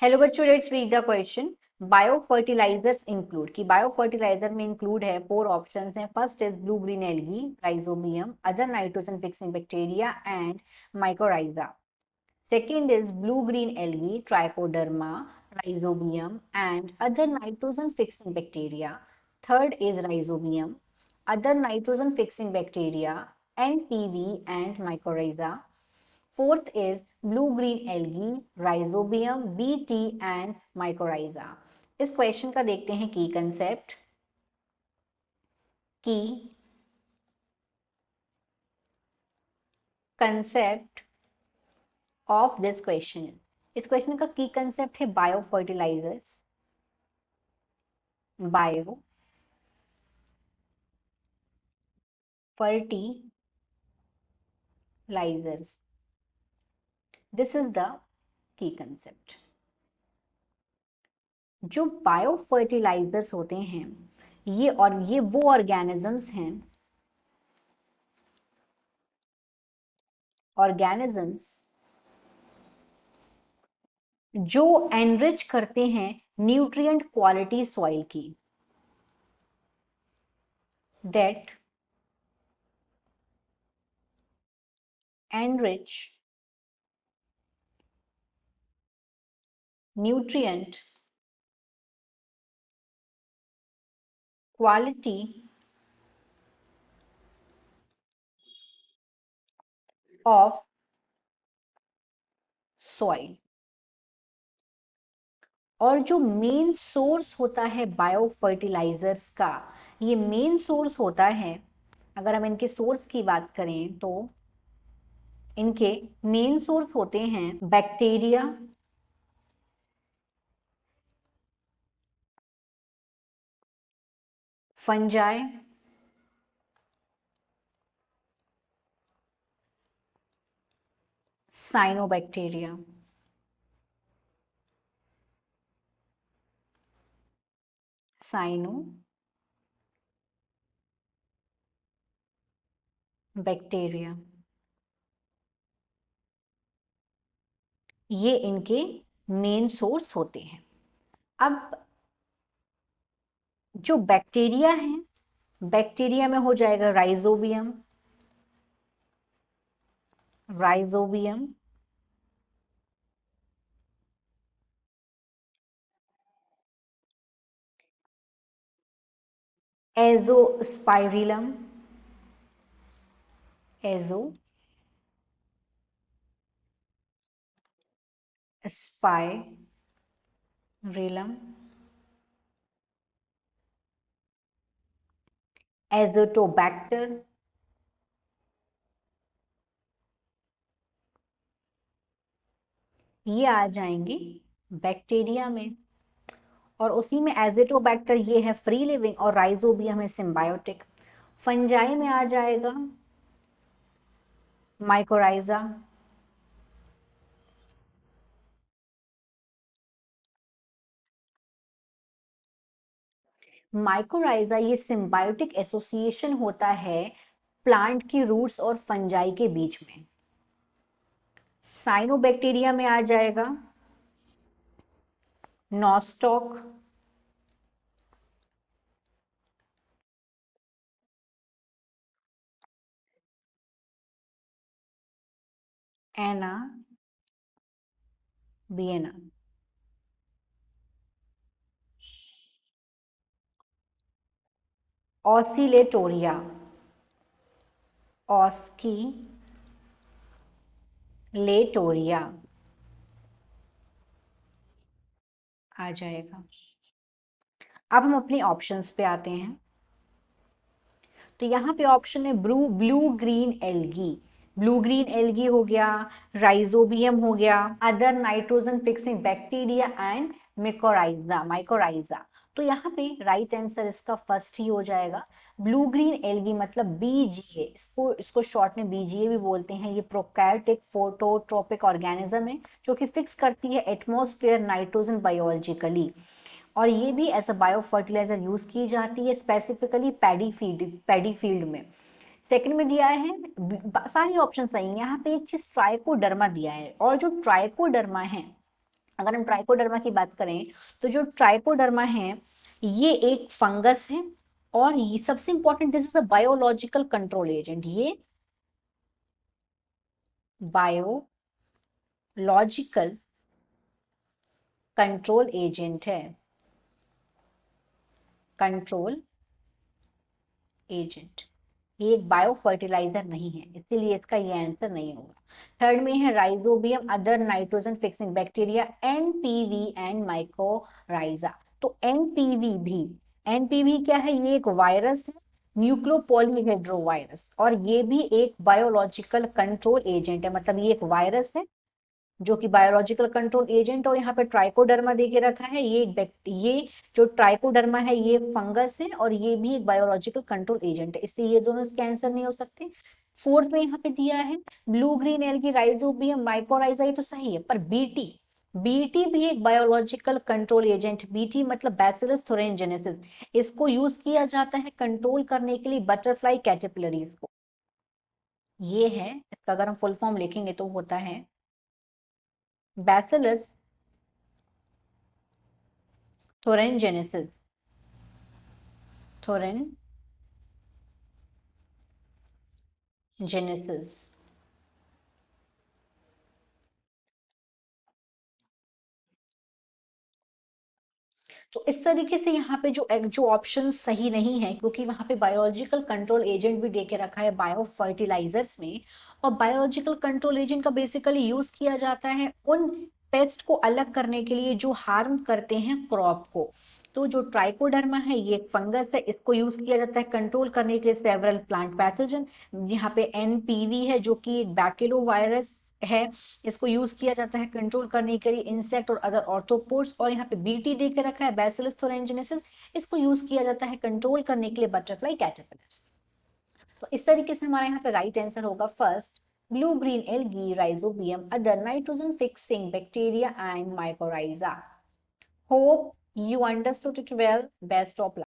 Hello बच्चों, let's read the question. Bio fertilisers include कि bio fertiliser में include है फोर ऑप्शंस हैं। First is blue green algae, rhizobium, other nitrogen fixing bacteria and mycorrhiza. Second is blue green algae, trichoderma, rhizobium and other nitrogen fixing bacteria. Third is rhizobium, other nitrogen fixing bacteria, NPV and mycorrhiza. Fourth is blue-green algae, rhizobium, BT and mycorrhiza. इस question का देखते हैं key concept. Key concept of this question. इस question का key concept है bio fertilisers. Bio fertilisers, this is the key concept. जो bio fertilisers होते हैं ये वो ऑर्गेनिजम्स हैं, ऑर्गेनिजम्स जो एनरिच करते हैं न्यूट्रिएंट क्वालिटी सॉइल की, that enrich nutrient quality of soil. और जो मेन सोर्स होता है बायो फर्टिलाइजर्स का, ये मेन सोर्स होता है, अगर हम इनके सोर्स की बात करें तो इनके मेन सोर्स होते हैं bacteria, fungi, cyanobacteria. Cyano bacteria, ये इनके मेन सोर्स होते हैं। अब जो बैक्टीरिया है, बैक्टीरिया में हो जाएगा rhizobium, rhizobium, Azospirillum, Azospirillum, Azotobacter, ये आ जाएंगे बैक्टीरिया में। और उसी में एजेटोबैक्टर ये है फ्री लिविंग और राइजोबियम है सिम्बायोटिक। फंजाई में आ जाएगा माइकोराइजा, माइकोराइजा ये सिम्बायोटिक एसोसिएशन होता है प्लांट की रूट्स और फंजाई के बीच में। साइनोबैक्टीरिया में आ जाएगा नॉस्टॉक, एना बियना। ऑसिलेटोरिया, ऑस्किलेटोरिया आ जाएगा। अब हम अपने ऑप्शंस पे आते हैं। तो यहाँ पे ऑप्शन है blue green algae. Blue green algae हो गया, राइजोबियम हो गया, other nitrogen fixing bacteria and mycorrhiza, mycorrhiza. तो यहाँ पे राइट आंसर इसका फर्स्ट ही हो जाएगा। ब्लू ग्रीन एल्गी मतलब बीजीए, इसको शॉर्ट में बीजीए भी बोलते हैं। ये प्रोकैरियोटिक फोटोट्रोपिक ऑर्गेनिज्म है जो कि फिक्स करती है एटमॉस्फेयर नाइट्रोजन बायोलॉजिकली। और ये भी as a bio fertiliser use की जाती है स्पेसिफिकली पैडी फील्ड में। सेकंड में दिया है, सारे ऑप्शन सही है। यहाँ पे एक चीज ट्राइकोडर्मा दिया है, और जो ट्राइकोडर्मा है अगर हम ट्राइकोडर्मा की बात करें तो जो ट्राइकोडर्मा है ये एक फंगस है, और ये सबसे important, this is a biological control agent. ये बायोलॉजिकल कंट्रोल एजेंट है, कंट्रोल एजेंट। ये एक बायो फर्टिलाइजर नहीं है, इसीलिए इसका ये आंसर नहीं होगा। थर्ड में है rhizobium other nitrogen fixing bacteria, NPV and mycorrhiza. तो एनपीवी भी, एनपीवी क्या है, ये एक वायरस है, न्यूक्लियोपॉलीहेड्रोवायरस, और ये भी एक बायोलॉजिकल कंट्रोल एजेंट है। मतलब ये एक वायरस है जो कि बायोलॉजिकल कंट्रोल एजेंट, और यहाँ पे ट्राइकोडर्मा दे के रखा है, ये जो ट्राइकोडर्मा है ये एक फंगस है, और ये भी एक बायोलॉजिकल कंट्रोल एजेंट है, इसलिए ये दोनों इसके आंसर नहीं हो सकते। फोर्थ में यहाँ पे दिया है blue green algae, rhizobium, mycorrhiza, ये तो सही है, पर बीटी, बीटी भी एक बायोलॉजिकल कंट्रोल एजेंट, बीटी मतलब बैसिलस थोरेनजेनेसिस, इसको यूज किया जाता है कंट्रोल करने के लिए बटरफ्लाई कैटरपिलरीज को। ये है इसका, अगर हम फुल फॉर्म लिखेंगे तो होता है बैसिलस थोरेनजेनेसिस, थोरेनजेनेसिस। तो इस तरीके से यहाँ पे जो ऑप्शन सही नहीं है, क्योंकि वहां पे बायोलॉजिकल कंट्रोल एजेंट भी देके रखा है बायो फर्टिलाइजर्स में, और बायोलॉजिकल कंट्रोल एजेंट का बेसिकली यूज किया जाता है उन पेस्ट को अलग करने के लिए जो हार्म करते हैं क्रॉप को। तो जो ट्राइकोडर्मा है ये एक फंगस है, इसको यूज किया जाता है कंट्रोल करने के लिए सेवरल प्लांट पैथोजन। यहाँ पे एनपीवी है जो कि एक बैक्टीरियो वायरस है, इसको यूज किया जाता है कंट्रोल करने के लिए इंसेक्ट और अदर ऑर्थोपोड्स। और यहाँ पे बीटी दे के रखा है बैसिलस थोरेनजेनेसिस, इसको यूज किया जाता है कंट्रोल करने के लिए बटरफ्लाई कैटरपिलर्स। तो इस तरीके से हमारा यहाँ पे राइट आंसर होगा first, blue green algae, rhizobium other nitrogen fixing bacteria and mycorrhiza. Hope you understood it well. Best of luck.